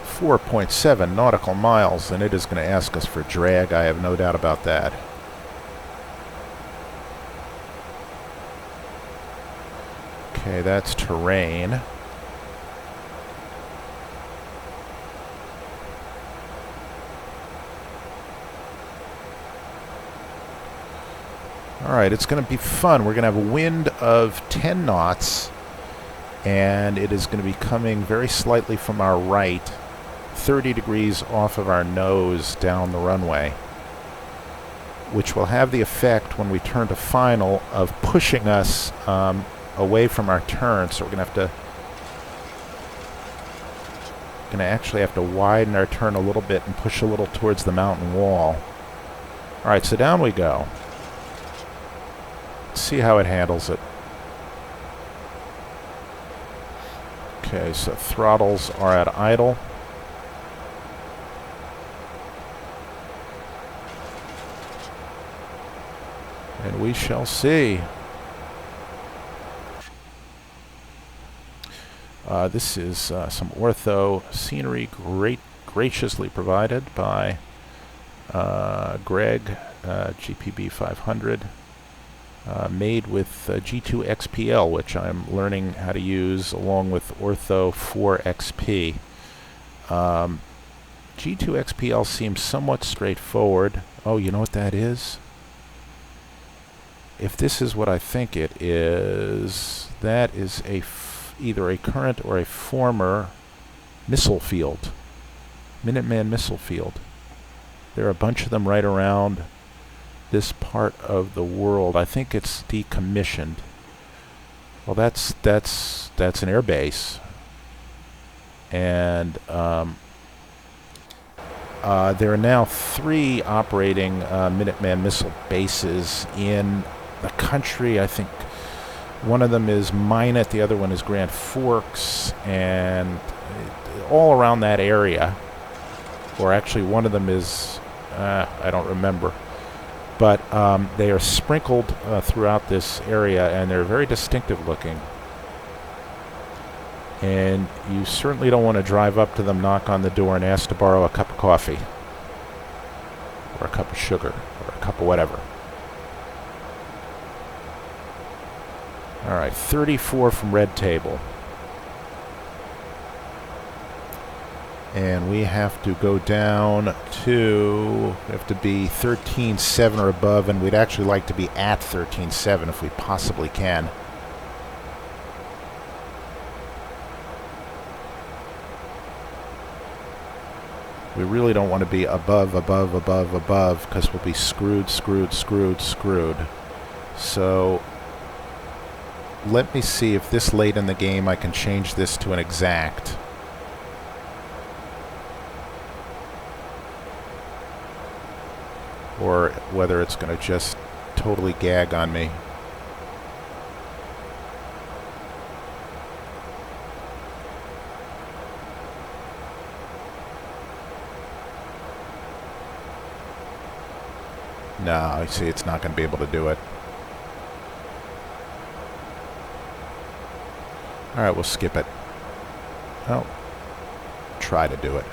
S1: 4.7 nautical miles, and it is going to ask us for drag. I have no doubt about that. Okay, that's terrain. All right, it's going to be fun. We're going to have a wind of 10 knots, and it is going to be coming very slightly from our right, 30 degrees off of our nose down the runway, which will have the effect when we turn to final of pushing us away from our turn. So we're going to actually have to widen our turn a little bit and push a little towards the mountain wall. All right, so down we go. See how it handles it. Okay, so throttles are at idle. And we shall see. This is some ortho scenery, graciously provided by Greg, GPB 500. Made with G2 XPL, which I'm learning how to use along with Ortho 4XP. G2 XPL seems somewhat straightforward. Oh, you know what that is? If this is what I think it is, that is either a current or a former missile field. Minuteman missile field. There are a bunch of them right around this part of the world. I think it's decommissioned. Well, that's an air base, and there are now 3 operating Minuteman missile bases in the country. I think one of them is Minot, the other one is Grand Forks, and all around that area. Or actually, one of them is I don't remember. But they are sprinkled throughout this area, and they're very distinctive looking. And you certainly don't want to drive up to them, knock on the door, and ask to borrow a cup of coffee, or a cup of sugar, or a cup of whatever. All right, 34 from red table. And we have to go down to, we have to be 13.7 or above, and we'd actually like to be at 13.7 if we possibly can. We really don't want to be above, because we'll be screwed. So let me see if this late in the game I can change this to an exact. Or whether it's going to just totally gag on me. No, I see it's not going to be able to do it. Alright, we'll skip it. Well, try to do it.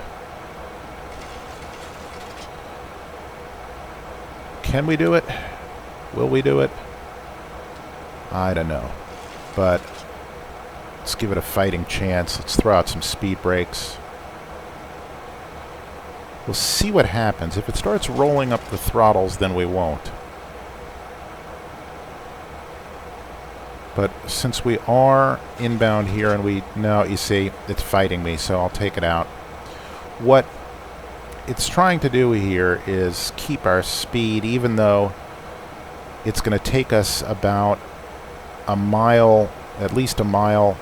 S1: Can we do it? Will we do it? I don't know. But let's give it a fighting chance. Let's throw out some speed brakes. We'll see what happens. If it starts rolling up the throttles, then we won't. But since we are inbound here and we know, you see, it's fighting me, so I'll take it out. What it's trying to do here is keep our speed, even though it's going to take us about a mile, at least a mile,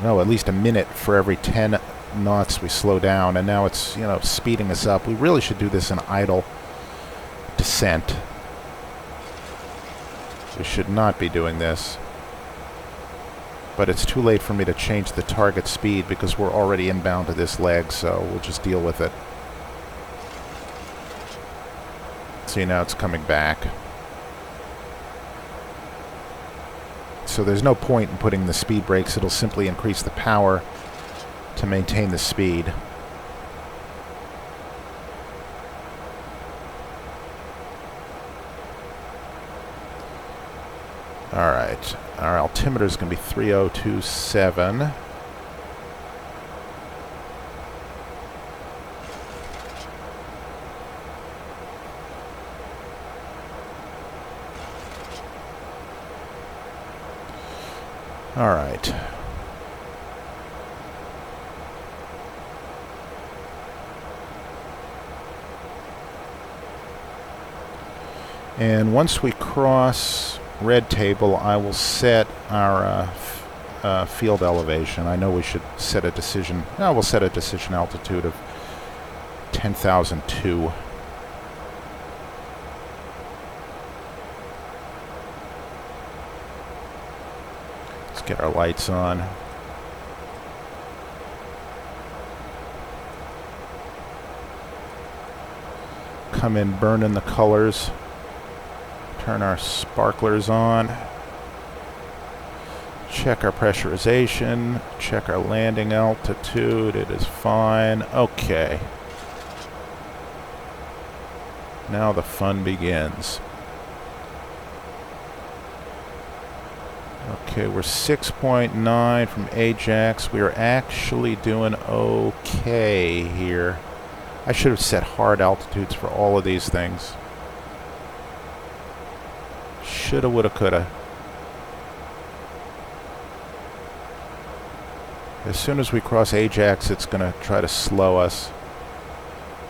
S1: no, at least a minute for every 10 knots we slow down, and now it's, you know, speeding us up. We really should do this in idle descent. We should not be doing this. But it's too late for me to change the target speed because we're already inbound to this leg, so we'll just deal with it. See, now it's coming back. So there's no point in putting the speed brakes. It'll simply increase the power to maintain the speed. All right, our altimeter is going to be 3027. All right. And once we cross red table, I will set our field elevation. I know we should set a decision. No, we'll set a decision altitude of 10,002. Let's get our lights on. Come in burning the colors. Turn our sparklers on. Check our pressurization. Check our landing altitude. It is fine. Okay. Now the fun begins. Okay, we're 6.9 from Ajax. We are actually doing okay here. I should have set hard altitudes for all of these things. Shoulda, woulda, coulda. As soon as we cross Ajax, it's going to try to slow us,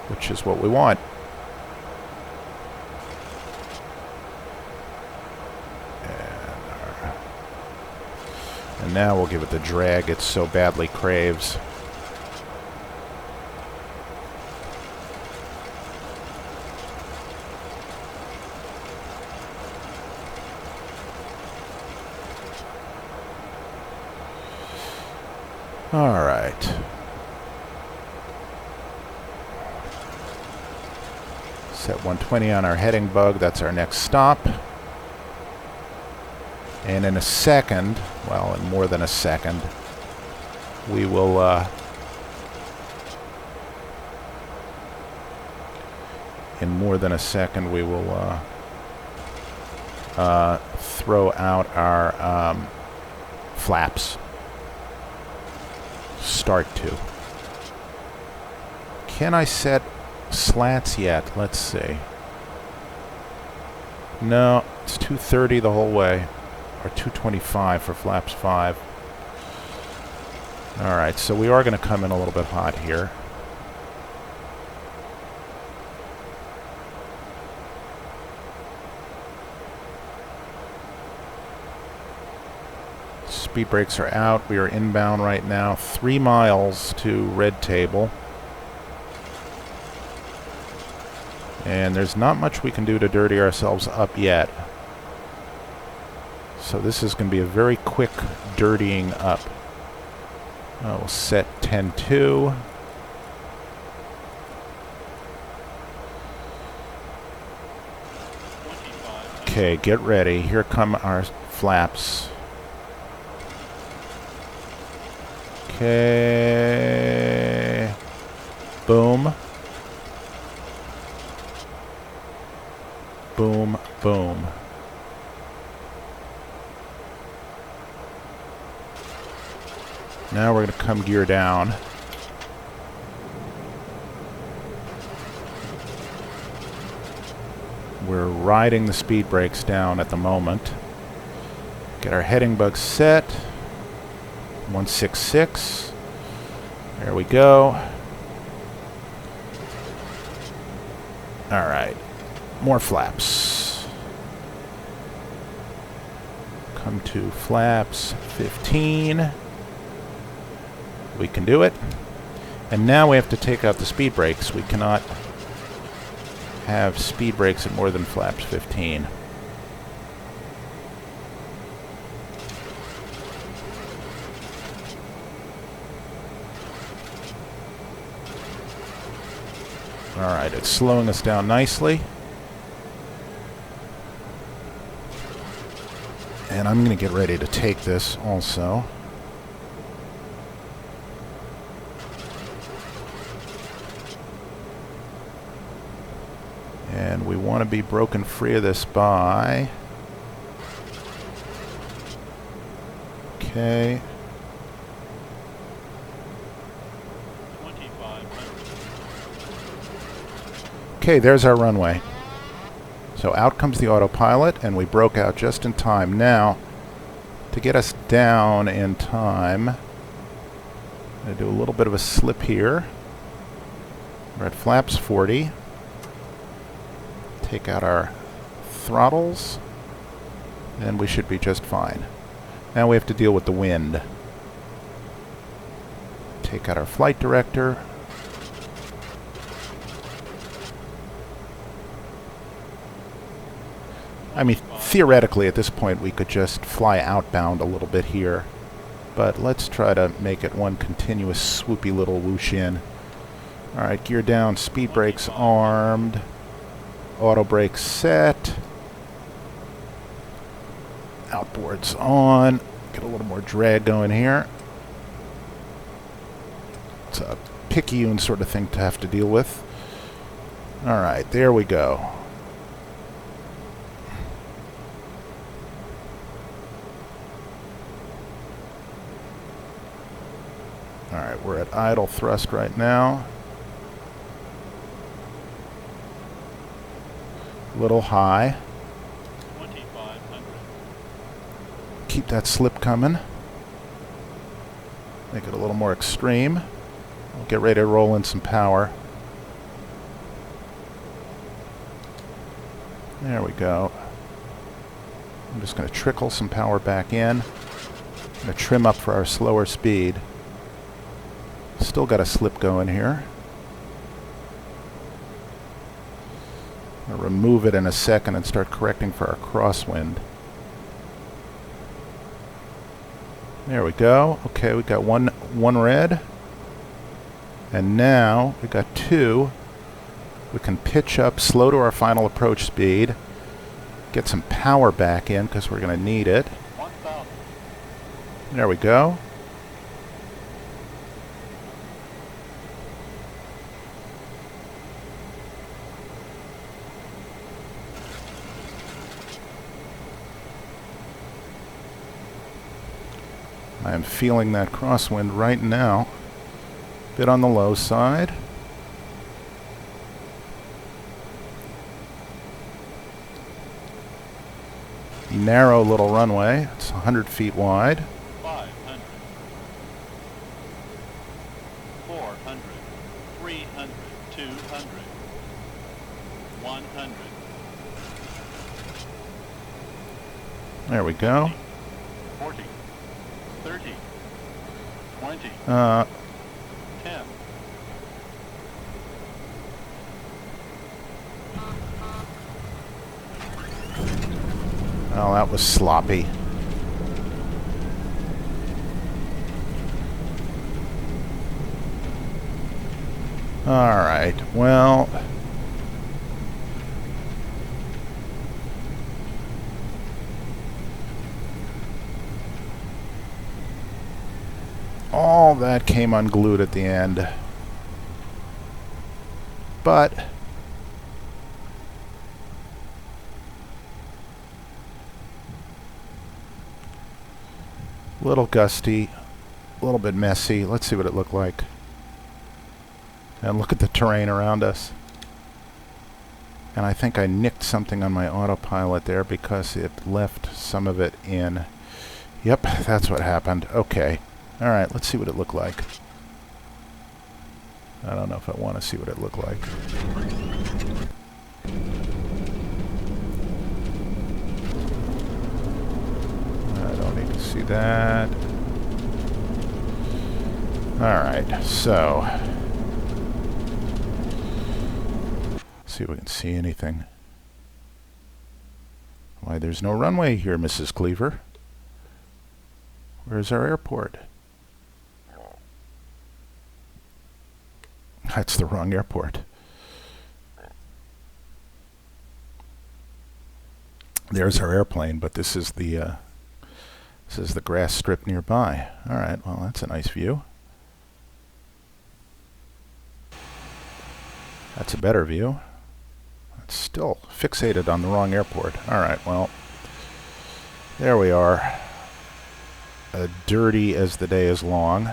S1: which is what we want. And now we'll give it the drag it so badly craves. All right. Set 120 on our heading bug. That's our next stop. And in a second, well, in more than a second, we will throw out our flaps. Start to. Can I set slats yet? Let's see. No, it's 230 the whole way. Or 225 for flaps 5. Alright, so we are going to come in a little bit hot here. Speed brakes are out. We are inbound right now. 3 miles to red table. And there's not much we can do to dirty ourselves up yet. So this is going to be a very quick dirtying up. We'll set 10.2. Okay, get ready. Here come our flaps. Okay. Boom. Boom, boom. Now we're going to come gear down. We're riding the speed brakes down at the moment. Get our heading bug set. 166. There we go. Alright. More flaps. come to flaps 15. We can do it. And now we have to take out the speed brakes. We cannot have speed brakes at more than flaps 15. Alright, it's slowing us down nicely. And I'm going to get ready to take this also. And we want to be broken free of this by... Okay.
S4: 2500.
S1: Okay, there's our runway. So out comes the autopilot, and we broke out just in time. Now, to get us down in time, I'm going to do a little bit of a slip here. We're at flaps 40. Take out our throttles, and we should be just fine. Now we have to deal with the wind. Take out our flight director. I mean, theoretically at this point we could just fly outbound a little bit here, but let's try to make it one continuous swoopy little whoosh in. Alright, gear down, speed brakes armed, auto brakes set, outboards on, get a little more drag going here. It's a picayune sort of thing to have to deal with. Alright, there we go. Alright, we're at idle thrust right now. A little high.
S4: 2500.
S1: Keep that slip coming. Make it a little more extreme. We'll get ready to roll in some power. There we go. I'm just going to trickle some power back in. I'm going to trim up for our slower speed. Still got a slip going here. I'll remove it in a second and start correcting for our crosswind. There we go. Okay, we got one red. And now we got two. We can pitch up, slow to our final approach speed. Get some power back in because we're going to need it.
S4: 1000.
S1: There we go. I am feeling that crosswind right now. Bit on the low side. Narrow little runway. It's 100 feet wide.
S4: 500. 400. 300. 200. 100.
S1: There we go.
S4: 40. 30. 20. 10.
S1: Oh, that was sloppy. All right, well... all that came unglued at the end. But... a little gusty, a little bit messy. Let's see what it looked like. And look at the terrain around us. And I think I nicked something on my autopilot there because it left some of it in. Yep, that's what happened. Okay. Alright, let's see what it looked like. I don't know if I want to see what it looked like. see that. Alright, so see if we can see anything. Why, there's no runway here, Mrs. Cleaver. Where's our airport? That's the wrong airport. There's our airplane, but this is the grass strip nearby. All right, well, that's a nice view. That's a better view. It's still fixated on the wrong airport. All right, well, there we are. Dirty as the day is long.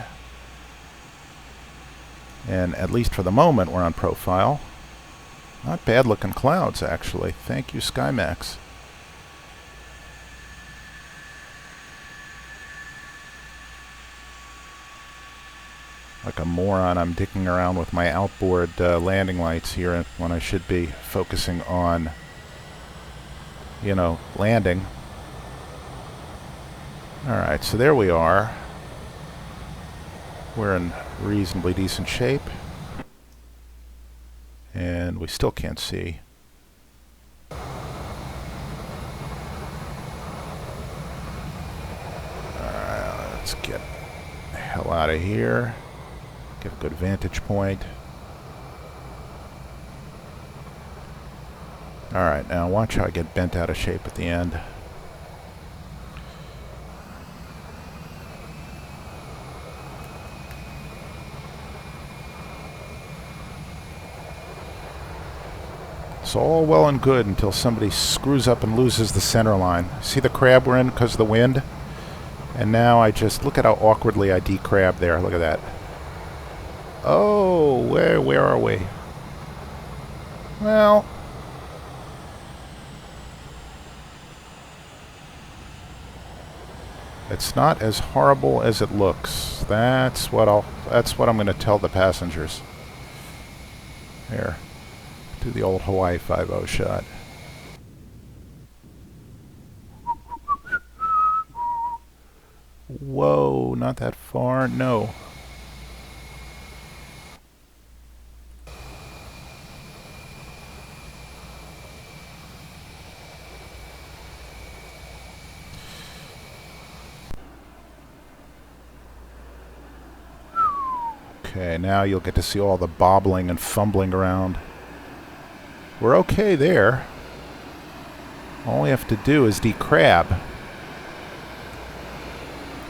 S1: And at least for the moment, we're on profile. Not bad looking clouds, actually. Thank you, SkyMax. Like a moron, I'm dicking around with my outboard landing lights here when I should be focusing on, you know, landing. Alright, so there we are. We're in reasonably decent shape. And we still can't see. Alright, let's get the hell out of here. Get a good vantage point. Alright, now watch how I get bent out of shape at the end. It's all well and good until somebody screws up and loses the center line. See the crab we're in because of the wind? And now I just, look at how awkwardly I decrab there. Look at that. Oh, where are we? Well, it's not as horrible as it looks. That's what I'm going to tell the passengers. Here. Do the old Hawaii 5-0 shot. Whoa, not that far. No. Okay, now you'll get to see all the bobbling and fumbling around. We're okay there. All we have to do is decrab.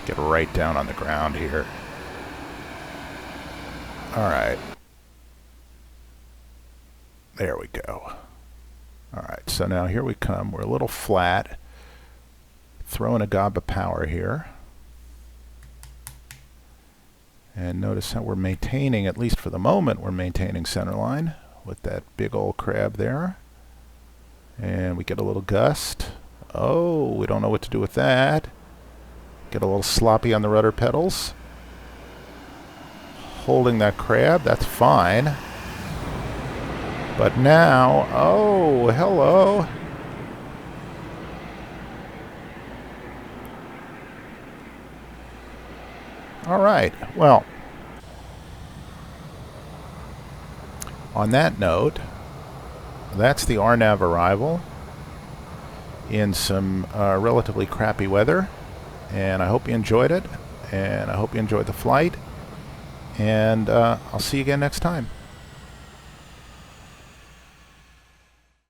S1: Get right down on the ground here. Alright. There we go. Alright, so now here we come. We're a little flat. Throwing a gob of power here. And notice how we're maintaining, at least for the moment, we're maintaining center line with that big old crab there. And we get a little gust. Oh, we don't know what to do with that. Get a little sloppy on the rudder pedals. Holding that crab, that's fine. But now, oh, hello. All right, well, on that note, that's the RNAV arrival in some relatively crappy weather, and I hope you enjoyed it, and I hope you enjoyed the flight, and I'll see you again next time.